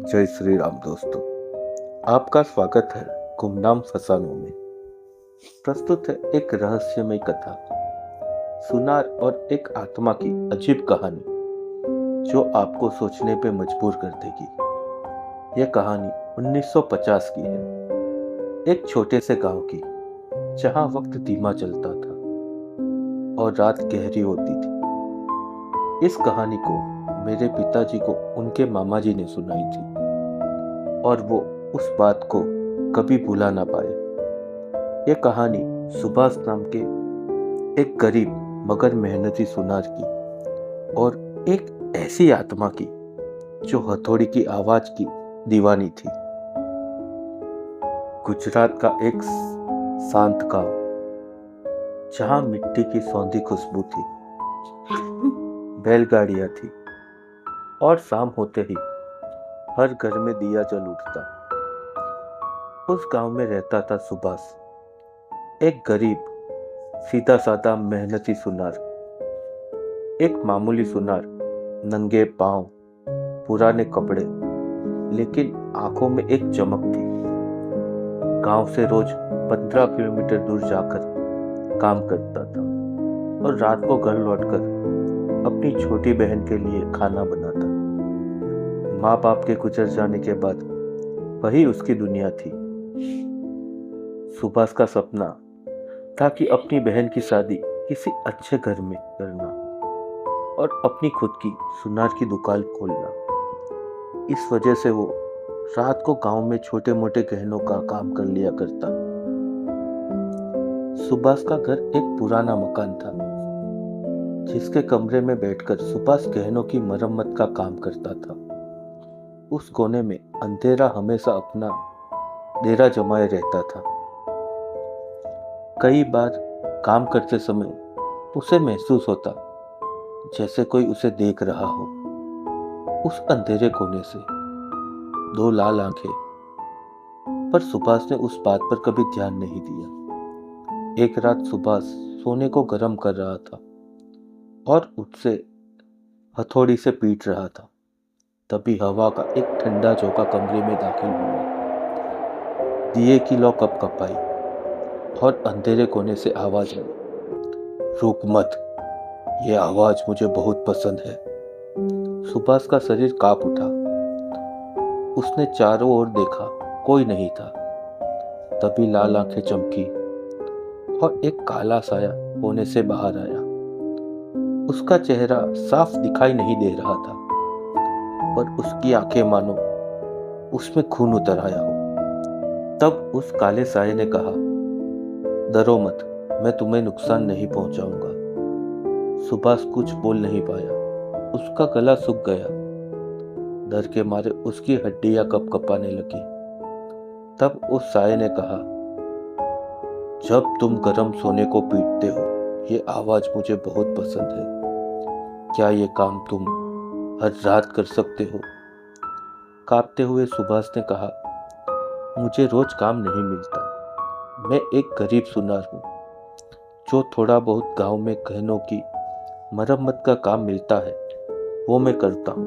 जय श्री राम दोस्तों। आपका स्वागत है गुमनाम फसानों में। प्रस्तुत है एक रहस्यमय कथा, सुनार और एक आत्मा की अजीब कहानी जो आपको सोचने पे मजबूर कर देगी। यह कहानी 1950 की है, एक छोटे से गांव की, जहां वक्त धीमा चलता था और रात गहरी होती थी। इस कहानी को मेरे पिताजी को उनके मामा जी ने सुनाई थी और वो उस बात को कभी भुला ना पाए। यह कहानी सुभाष नाम के एक गरीब मगर मेहनती सुनार की और एक ऐसी आत्मा की जो हथौड़ी की आवाज की दीवानी थी। गुजरात का एक शांत गांव, जहां मिट्टी की सौंधी खुशबू थी, बैलगाड़ियां थी और शाम होते ही हर घर में दिया जल उठता। उस गांव में रहता था सुभाष, एक गरीब सीधा साधा मेहनती सुनार। एक मामूली सुनार, नंगे पांव, पुराने कपड़े, लेकिन आंखों में एक चमक थी। गांव से रोज 15 किलोमीटर दूर जाकर काम करता था और रात को घर लौटकर अपनी छोटी बहन के लिए खाना बनाता। माँ बाप के गुजर जाने के बाद वही उसकी दुनिया थी। सुभाष का सपना था कि अपनी बहन की शादी किसी अच्छे घर में करना और अपनी खुद की सुनार की दुकान खोलना। इस वजह से वो रात को गांव में छोटे मोटे गहनों का काम कर लिया करता। सुभाष का घर एक पुराना मकान था, जिसके कमरे में बैठकर सुभाष गहनों की मरम्मत का काम करता था। उस कोने में अंधेरा हमेशा अपना डेरा जमाए रहता था। कई बार काम करते समय उसे महसूस होता जैसे कोई उसे देख रहा हो। उस अंधेरे कोने से दो लाल आंखें, पर सुभाष ने उस बात पर कभी ध्यान नहीं दिया। एक रात सुभाष सोने को गर्म कर रहा था और उससे हथौड़ी से पीट रहा था। तभी हवा का एक ठंडा झोंका कमरे में दाखिल हुआ। दिए की लौ कपकपाई और अंधेरे कोने से आवाज आई, रुक मत, ये आवाज मुझे बहुत पसंद है। सुभाष का शरीर कांप उठा। उसने चारों ओर देखा, कोई नहीं था। तभी लाल आंखें चमकी और एक काला साया कोने से बाहर आया। उसका चेहरा साफ दिखाई नहीं दे रहा था, पर उसकी आंखें मानो उसमें खून उतर आया हो। तब उस काले साये ने कहा, डरो मत, मैं तुम्हें नुकसान नहीं पहुंचाऊंगा। सुभाष कुछ बोल नहीं पाया, उसका गला सूख गया। डर के मारे उसकी हड्डियां कपकपाने लगी। तब उस साये ने कहा, जब तुम गरम सोने को पीटते हो, ये आवाज मुझे बहुत पसंद है। क्या ये काम तुम हर रात कर सकते हो? कांपते हुए सुभाष ने कहा, मुझे रोज काम नहीं मिलता। मैं एक गरीब सुनार हूँ, जो थोड़ा बहुत गांव में गहनों की मरम्मत का काम मिलता है वो मैं करता हूँ।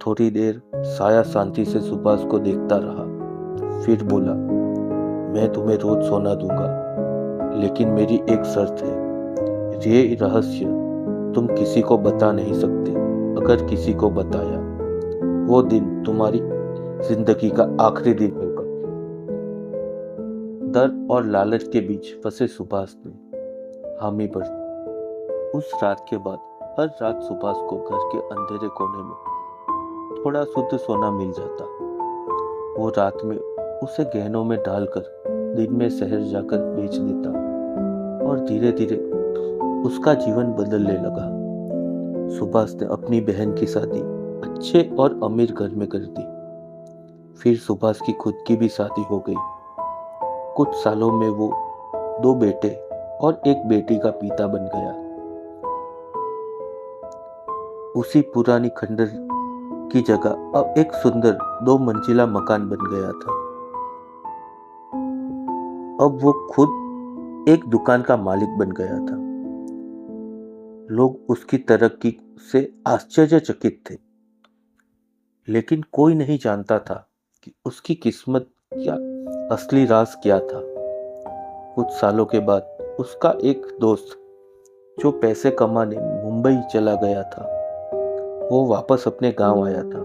थोड़ी देर साया शांति से सुभाष को देखता रहा, फिर बोला, मैं तुम्हें रोज सोना दूंगा, लेकिन मेरी एक शर्त है। ये रहस्य तुम किसी को बता नहीं सकते। अगर किसी को बताया, वो दिन तुम्हारी जिंदगी का आखिरी दिन होगा। डर और लालच के बीच फंसे सुभाष ने हामी भर दी। उस रात के बाद हर रात सुभाष को घर के अंधेरे कोने में थोड़ा शुद्ध सोना मिल जाता। वो रात में उसे गहनों में डालकर दिन में शहर जाकर बेच देता और धीरे धीरे उसका जीवन बदलने लगा। सुभाष ने अपनी बहन की शादी अच्छे और अमीर घर में कर दी। फिर सुभाष की खुद की भी शादी हो गई। कुछ सालों में वो 2 बेटे और एक बेटी का पिता बन गया। उसी पुरानी खंडर की जगह अब एक सुंदर 2 मंजिला मकान बन गया था। अब वो खुद एक दुकान का मालिक बन गया था। लोग उसकी तरक्की से आश्चर्यचकित थे। लेकिन कोई नहीं जानता था कि उसकी किस्मत या असली राज क्या था। कुछ सालों के बाद उसका एक दोस्त जो पैसे कमाने मुंबई चला गया था, वो वापस अपने गांव आया था।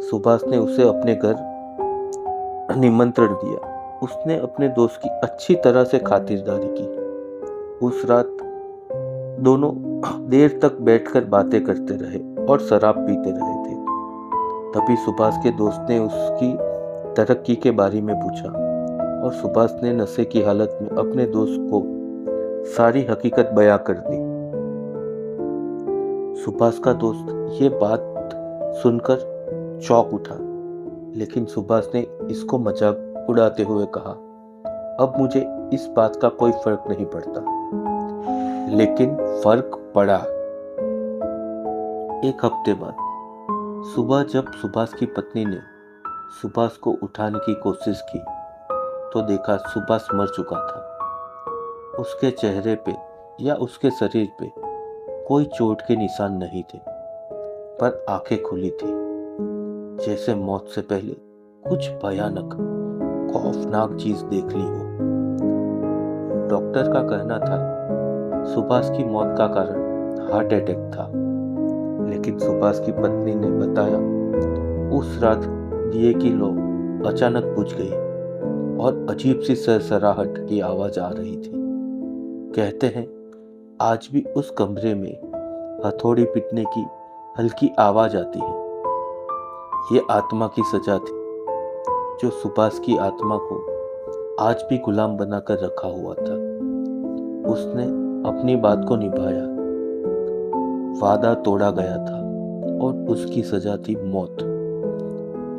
सुभाष ने उसे अपने घर निमंत्रण दिया। उसने अपने दोस्त की अच्छी तरह से खातिरदारी की। उस रात दोनों देर तक बैठकर बातें करते रहे और शराब पीते रहे थे। तभी सुभाष के दोस्त ने उसकी तरक्की के बारे में पूछा और सुभाष ने नशे की हालत में अपने दोस्त को सारी हकीकत बयां कर दी। सुभाष का दोस्त ये बात सुनकर चौंक उठा, लेकिन सुभाष ने इसको मजाक उड़ाते हुए कहा, अब मुझे इस बात का कोई फर्क नहीं पड़ता। लेकिन फर्क पड़ा। एक हफ्ते बाद सुबह जब सुभाष की पत्नी ने सुभाष को उठाने की कोशिश की तो देखा सुभाष मर चुका था। उसके चेहरे पे या उसके शरीर पे कोई चोट के निशान नहीं थे, पर आंखें खुली थी, जैसे मौत से पहले कुछ भयानक खौफनाक चीज देख ली हो। डॉक्टर का कहना था सुभाष की मौत का कारण हार्ट अटैक था, लेकिन सुभाष की पत्नी ने बताया उस रात दिए की लौ अचानक बुझ गई और अजीब सी सरसराहट की आवाज आ रही थी। कहते हैं आज भी उस कमरे में हथौड़ी पीटने की हल्की आवाज आती है। ये आत्मा की सजा थी जो सुभाष की आत्मा को आज भी गुलाम बनाकर रखा हुआ था। उसने अपनी बात को निभाया, वादा तोड़ा गया था और उसकी सजा थी मौत।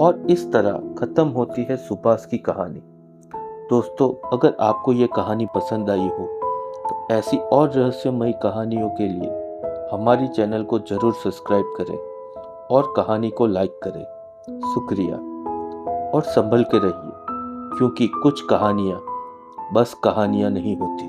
और इस तरह खत्म होती है सुभाष की कहानी। दोस्तों, अगर आपको ये कहानी पसंद आई हो तो ऐसी और रहस्यमयी कहानियों के लिए हमारी चैनल को जरूर सब्सक्राइब करें और कहानी को लाइक करें। शुक्रिया। और संभल के रहिए, क्योंकि कुछ कहानियाँ बस कहानियाँ नहीं होती।